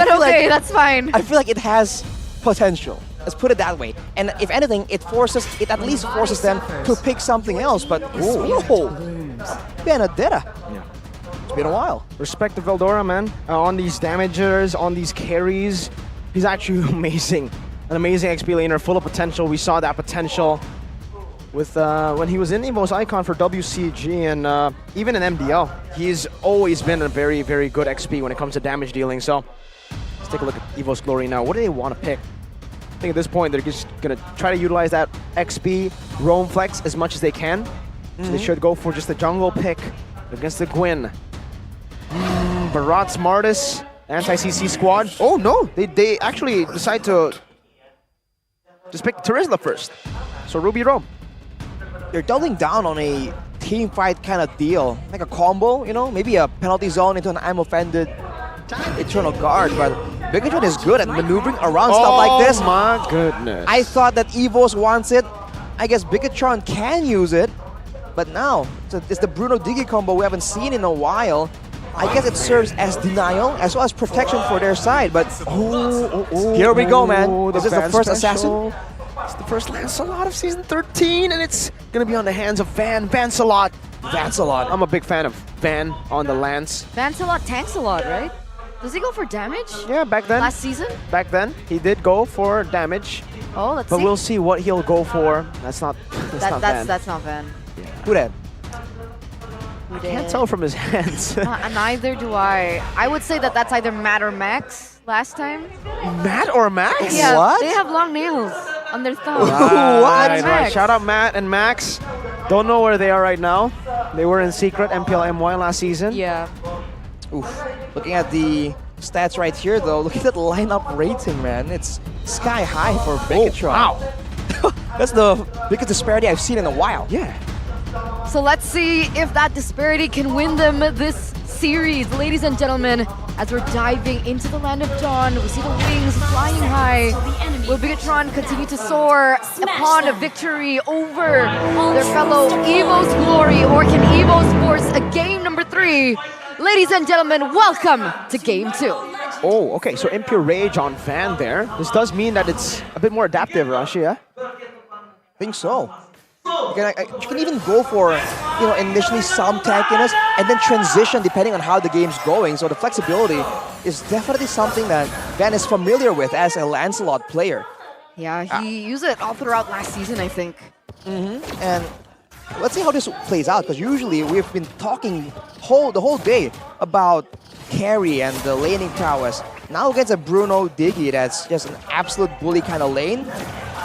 But okay, that's fine. I feel like it has potential. Let's put it that way. And if anything, it at least forces them to pick something else. But whoa, Benedetta. Yeah. It's been a while. Respect to Veldora, man. On these damagers, on these carries, he's actually amazing. An amazing XP laner, full of potential. We saw that potential with when he was in EVOS Icon for WCG and even in MDL. He's always been a very, very good XP when it comes to damage dealing. So let's take a look at EVOS Glory now. What do they want to pick? I think at this point they're just going to try to utilize that XP roam flex as much as they can. So they should go for just the jungle pick against the Gwyn. Barat Smartest, anti-CC squad. Oh no, they actually decide to just pick Terizla first. So Ruby Roam. They're doubling down on a team fight kind of deal, like a combo, you know, maybe a penalty zone into an I'm offended Eternal Guard, but Bigetron is good at maneuvering around stuff like this. Oh my goodness. I thought that EVOS wants it. I guess Bigetron can use it, but now it's the Bruno Diggy combo we haven't seen in a while. I guess it serves as denial as well as protection for their side, but here we go, man. This is the first assassin. It's the first Lancelot of Season 13, and it's going to be on the hands of Vancelot. Vancelot. I'm a big fan of Van on the Lance. Vancelot tanks a lot, right? Does he go for damage? Yeah, back then. Last season? Back then, he did go for damage. Oh, let's but see. we'll see what he'll go for. That's not not Van. That's not Van. Yeah. Who that? I can't tell from his hands. Neither do I. I would say that that's either Matt or Max last time. Matt or Max? Yeah, What? they have long nails on their thumbs. What? Right. Shout out Matt and Max. Don't know where they are right now. They were in secret MPL MY last season. Yeah. Oof. Looking at the stats right here, though, look at that lineup rating, man. It's sky high for Bigetron. Wow. That's the biggest disparity I've seen in a while. Yeah. So let's see if that disparity can win them this series. Ladies and gentlemen, as we're diving into the land of dawn, we see the wings flying high. Will Bigetron continue to soar upon a victory over their fellow EVOS Glory, or can EVOS force a game number 3? Ladies and gentlemen, welcome to game 2. Oh, okay. So Impure Rage on Van there. This does mean that it's a bit more adaptive, Rashi, yeah? I think so. You can even go for, you know, initially some tankiness and then transition depending on how the game's going. So the flexibility is definitely something that Van is familiar with as a Lancelot player. Yeah, he used it all throughout last season, I think. And let's see how this plays out, because usually we've been talking the whole day about carry and the laning prowess. Now against a Bruno Diggy that's just an absolute bully kind of lane.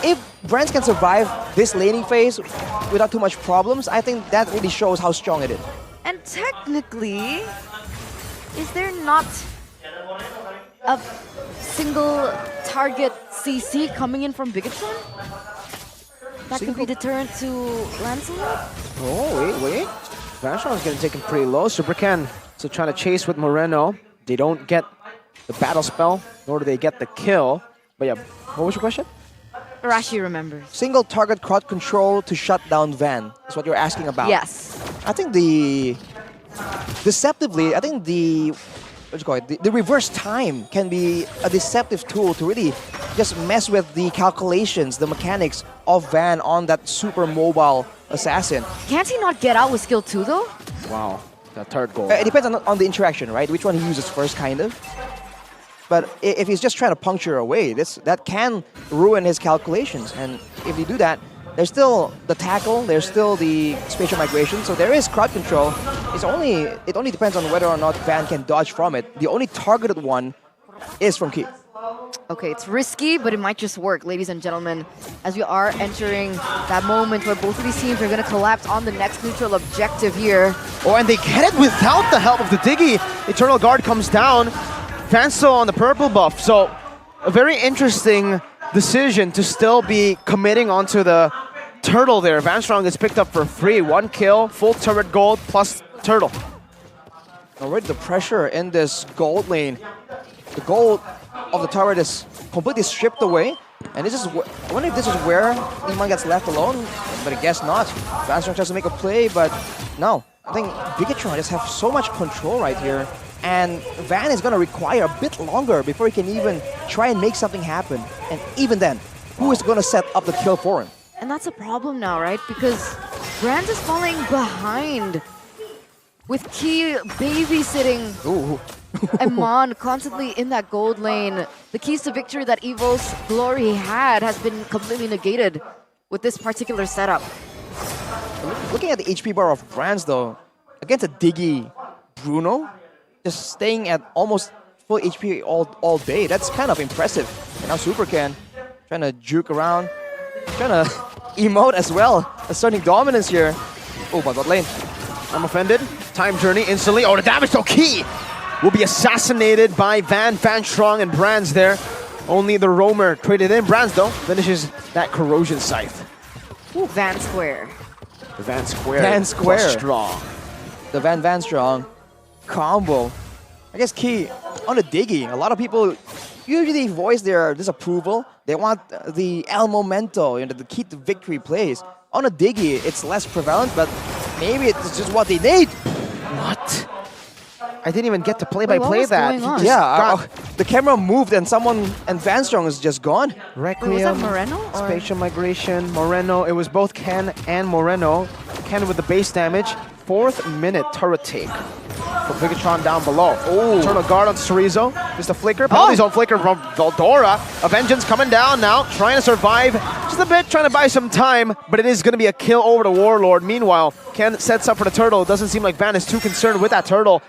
If Brands can survive this laning phase without too much problems, I think that really shows how strong it is. And technically, is there not a single target CC coming in from Bigetron? That could be deterrent to Lancelot? Oh, wait. Vancelot's going to take him pretty low. Supercan so trying to chase with Moreno. They don't get the battle spell, nor do they get the kill. But yeah, what was your question? Rashi remembers. Single target crowd control to shut down Van is what you're asking about. Yes. I think deceptively, I think the reverse time can be a deceptive tool to really just mess with the calculations, the mechanics of Van on that super mobile assassin. Can't he not get out with skill 2 though? Wow, that third goal. It depends on the interaction, right? Which one he uses first, kind of. But if he's just trying to puncture away, that can ruin his calculations. And if you do that, there's still the tackle, there's still the spatial migration, so there is crowd control. It only depends on whether or not Van can dodge from it. The only targeted one is from Keep. Okay, it's risky, but it might just work, ladies and gentlemen, as we are entering that moment where both of these teams are going to collapse on the next neutral objective here. Oh, and they get it without the help of the Diggy. Eternal Guard comes down. Fansel on the purple buff, so a very interesting decision to still be committing onto the turtle there. Vanstrong gets picked up for free. 1 kill, full turret gold, plus turtle. Already the pressure in this gold lane. The gold of the turret is completely stripped away. And this is, I wonder if this is where Iman gets left alone, but I guess not. Vanstrong tries to make a play, but no. I think Bigetron just have so much control right here. And Van is going to require a bit longer before he can even try and make something happen. And even then, who is going to set up the kill for him? And that's a problem now, right? Because Brands is falling behind with Key babysitting Ooh. Eman constantly in that gold lane. The keys to victory that EVOS Glory had has been completely negated with this particular setup. Looking at the HP bar of Brands though, against a Diggy Bruno, just staying at almost full HP all day, that's kind of impressive. And now Supercan trying to juke around, trying to emote as well, asserting dominance here. Oh, but bot lane. I'm offended. Time journey instantly. Oh, the damage to Key will be assassinated by Van Strong and Brands there. Only the roamer traded in. Brands though finishes that corrosion scythe. Ooh, Van Square. The Van Square. Van Square. Plus Strong. The Van Strong combo. I guess Key on the Diggy. A lot of people usually voice their disapproval. They want the El Momento, you know, the key to victory plays. On a Diggy, it's less prevalent, but maybe it's just what they need. What? I didn't even get to play-by-play that. going on? Yeah, the camera moved and Van Strong is just gone. Requiem, Wait, was that Moreno? Or? Spatial Migration, Moreno. It was both Ken and Moreno. Ken with the base damage. 4th minute turret take for Bigetron down below. Oh, Eternal Guard on Chorizo. Just a flicker. Penalty zone flicker from Veldora. A Vengeance coming down now, trying to survive just a bit, trying to buy some time, but it is going to be a kill over the Warlord. Meanwhile, Ken sets up for the turtle. It doesn't seem like Van is too concerned with that turtle.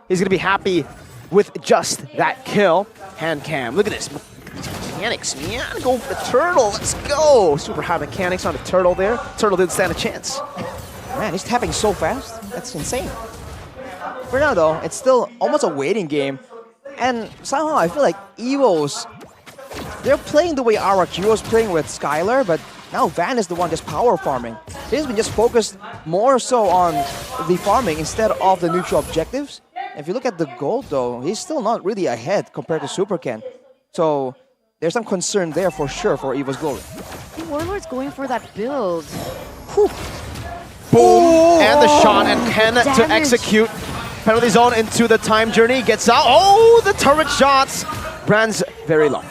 He's going to be happy with just that kill. Hand cam. Look at this. Mechanics, man. Go for the turtle. Let's go. Super high mechanics on the turtle there. Turtle didn't stand a chance. Man, he's tapping so fast. That's insane. For now, though, it's still almost a waiting game. And somehow I feel like EVOS, they're playing the way RRQ was playing with Skylar, but now Van is the one just power farming. He's been just focused more so on the farming instead of the neutral objectives. If you look at the gold, though, he's still not really ahead compared to Supercan. So there's some concern there for sure for EVOS Glory. The Warlord's going for that build. Whew. Boom! And the shot, and Ken to Damage. execute. Penalty zone into the time journey, gets out. Oh, the turret shots! Brands very low.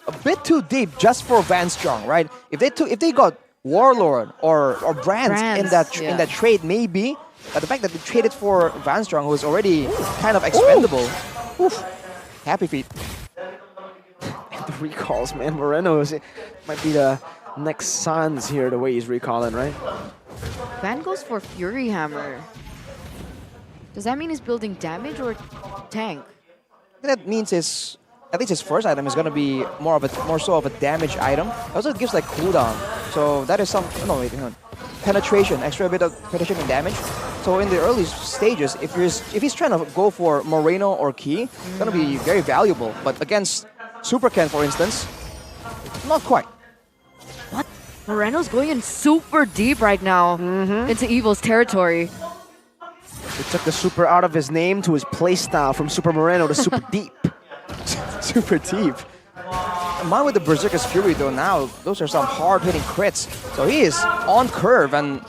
A bit too deep just for Van Strong, right? If they got Warlord or Brands in that trade, maybe. But the fact that they traded for Van Strong, who is already kind of expendable. Oof. Happy feet. And the recalls, man. Moreno might be the next Sans here, the way he's recalling, right? Van goes for Fury Hammer. Does that mean he's building damage or tank? That means at least his first item is gonna be more so of a damage item. Also, it gives like cooldown. So that is some hang on. Penetration, extra bit of penetration and damage. So in the early stages, if he's trying to go for Moreno or Key, it's gonna be very valuable. But against Supercan, for instance, not quite. What? Moreno's going in super deep right now into Evil's territory. He took the super out of his name to his playstyle from Super Moreno to Super Deep. Super deep. Mine with the Berserker's Fury though now, those are some hard-hitting crits. So he is on curve, and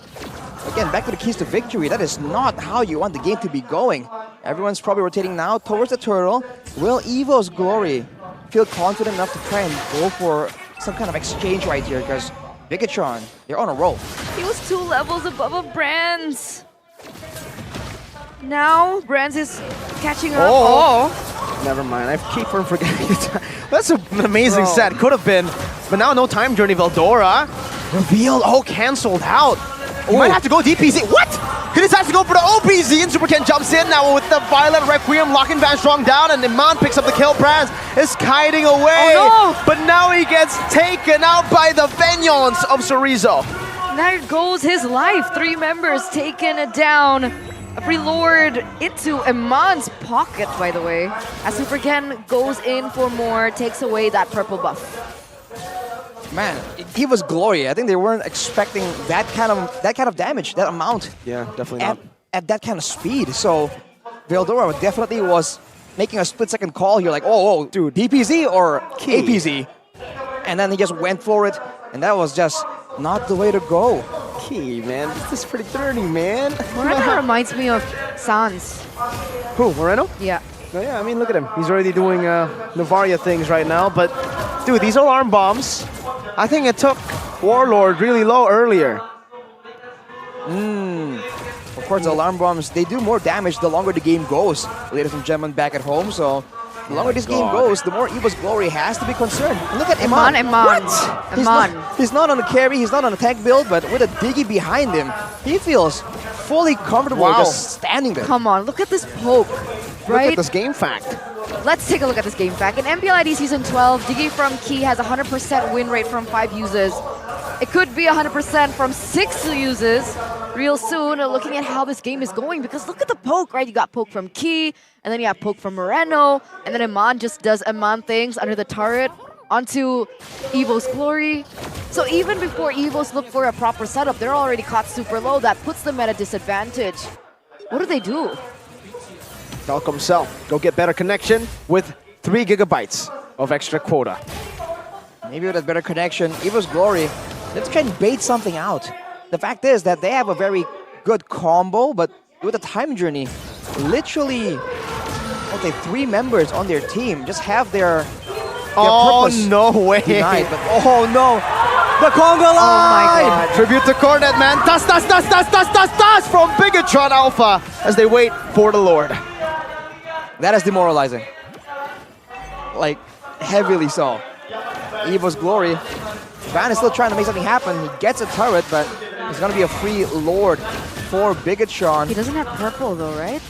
again, back to the keys to victory. That is not how you want the game to be going. Everyone's probably rotating now towards the turtle. Will EVOS Glory feel confident enough to try and go for some kind of exchange right here? Because Bigetron, they're on a roll. He was 2 levels above a Brands. Now Brands is catching up. Oh. Never mind, I keep from forgetting the time. That's an amazing set, could have been. But now no time journey, Veldora. Revealed, cancelled out. He might have to go DPZ, what? He decides to go for the OPZ, and Supercan jumps in now with the Violent Requiem, locking Van Strong down, and Iman picks up the kill. Brands is kiting away. Oh no! But now he gets taken out by the Vengeance of Chorizo. There goes his life. 3 members taken down. A Lord into Iman's pocket, by the way. As Supercan goes in for more, takes away that purple buff. Man, he was Glory. I think they weren't expecting that kind of damage, that amount. Yeah, definitely not. At that kind of speed. So Veldora definitely was making a split-second call here, like, oh, dude, DPZ or Key. APZ? And then he just went for it, and that was just not the way to go. Key, man, this is pretty dirty, man. Moreno reminds me of Sans. Who, Moreno? Yeah. Oh, yeah, I mean, look at him. He's already doing Navaria things right now. But, dude, these alarm bombs, I think it took Warlord really low earlier. Of course, the alarm bombs, they do more damage the longer the game goes. Ladies and gentlemen, back at home, so the longer this game goes, the more EVOS Glory has to be concerned. Look at Iman. Iman. He's not on a carry, he's not on a tech build, but with a Diggy behind him, he feels fully comfortable just standing there. Come on, look at this poke, right? Look at this game fact. Let's take a look at this game fact. In MPL ID Season 12, Diggy from Key has 100% win rate from 5 uses. It could be 100% from 6 uses real soon, looking at how this game is going, because look at the poke, right? You got poke from Key, and then you have poke from Moreno, and then Iman just does Iman things under the turret onto EVOS Glory. So even before EVOS look for a proper setup, they're already caught super low. That puts them at a disadvantage. What do? Falcom Cell, go get better connection with 3 gigabytes of extra quota. Maybe with a better connection, EVOS Glory, let's try and bait something out. The fact is that they have a very good combo, but with a time journey, literally, okay, 3 members on their team just have their purpose no way! denied. But oh no, the conga line! Oh my god! Tribute to Cornet, man. Tas from Bigetron Alpha as they wait for the Lord. That is demoralizing. Like, heavily so. EVOS Glory. Van is still trying to make something happen. He gets a turret, but it's gonna be a free Lord for Bigetron. He doesn't have purple though, right?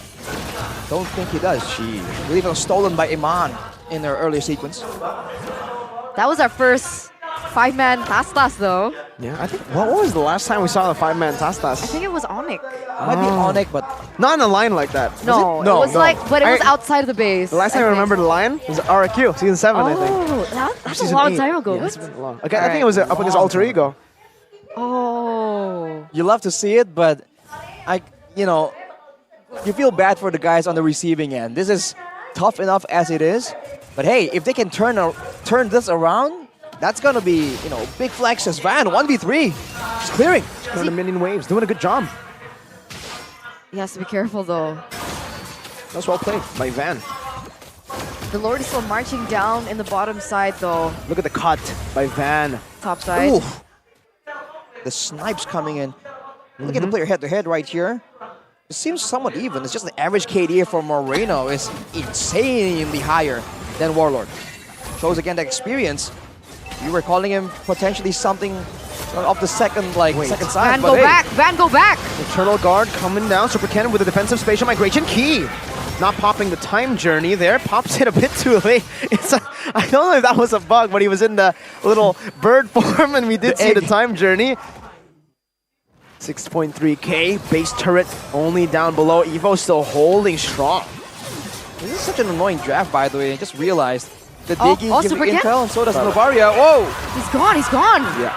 Don't think he does. I believe it was stolen by Iman in their earlier sequence. That was our first 5-man Tastas though. Yeah, I think, what was the last time we saw the 5-man Tastas? I think it was Onyx. Might be Onyx, but Not in a line like that. No, Was it? it was like, but it was outside of the base. The last time I remember the line was RQ, season 7, I think. Oh, that's a Season long 8. time ago. Yeah, What? it's been long. Okay, I think it was up against Alter Ego. Oh. you love to see it, but you feel bad for the guys on the receiving end. This is tough enough as it is, but hey, if they can turn this around, that's gonna be big flex as Van 1v3. He's clearing. Doing the minion waves, doing a good job. He has to be careful though. That's well played by Van. The Lord is still marching down in the bottom side though. Look at the cut by Van. Top side. Ooh. The snipes coming in. Look at the player head-to-head right here. It seems somewhat even. It's just the average KD for Moreno is insanely higher than Warlord. Shows again the experience. You were calling him potentially something of the second side. Van, go back! Van, go back! Eternal Guard coming down. Super Cannon with a defensive spatial migration key. Not popping the time journey there. Pops it a bit too late. I don't know if that was a bug, but he was in the little bird form and we did see the time journey. 6.3k. Base turret only down below. Evo still holding strong. This is such an annoying draft, by the way. I just realized. The Diggy gives Super the Cat? intel, and so does Novaria. Whoa! He's gone! Yeah.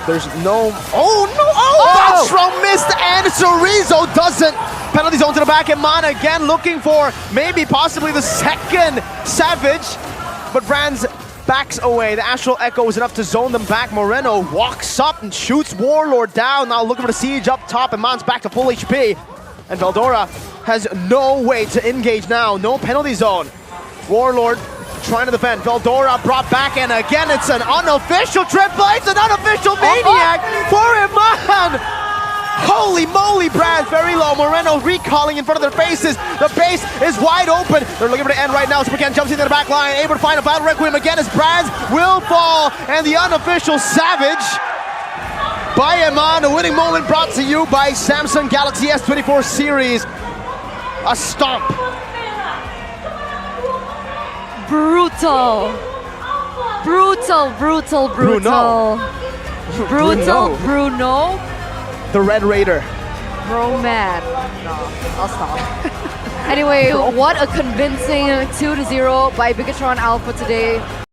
There's no... Oh, no! Oh! That's from missed, and Chorizo doesn't. Penalty zone to the back, and Man again looking for maybe possibly the second Savage. But Brands backs away. The Astral Echo is enough to zone them back. Moreno walks up and shoots Warlord down. Now looking for the siege up top, and Man's back to full HP. And Veldora has no way to engage now. No penalty zone. Warlord trying to defend. Veldora brought back, and again it's an unofficial triple. It's an unofficial maniac for Iman. Holy moly, Brands very low. Moreno recalling in front of their faces. The base is wide open. They're looking for the end right now. Supercan jumps into the back line, able to find a Battle Requiem again as Brands will fall. And the unofficial Savage by Iman. A winning moment brought to you by Samsung Galaxy S24 series. A stomp. Brutal. Brutal. Bruno. The Red Raider. Bro, man. No, I'll stop. Anyway, what a convincing 2-0 by Bigetron Alpha today.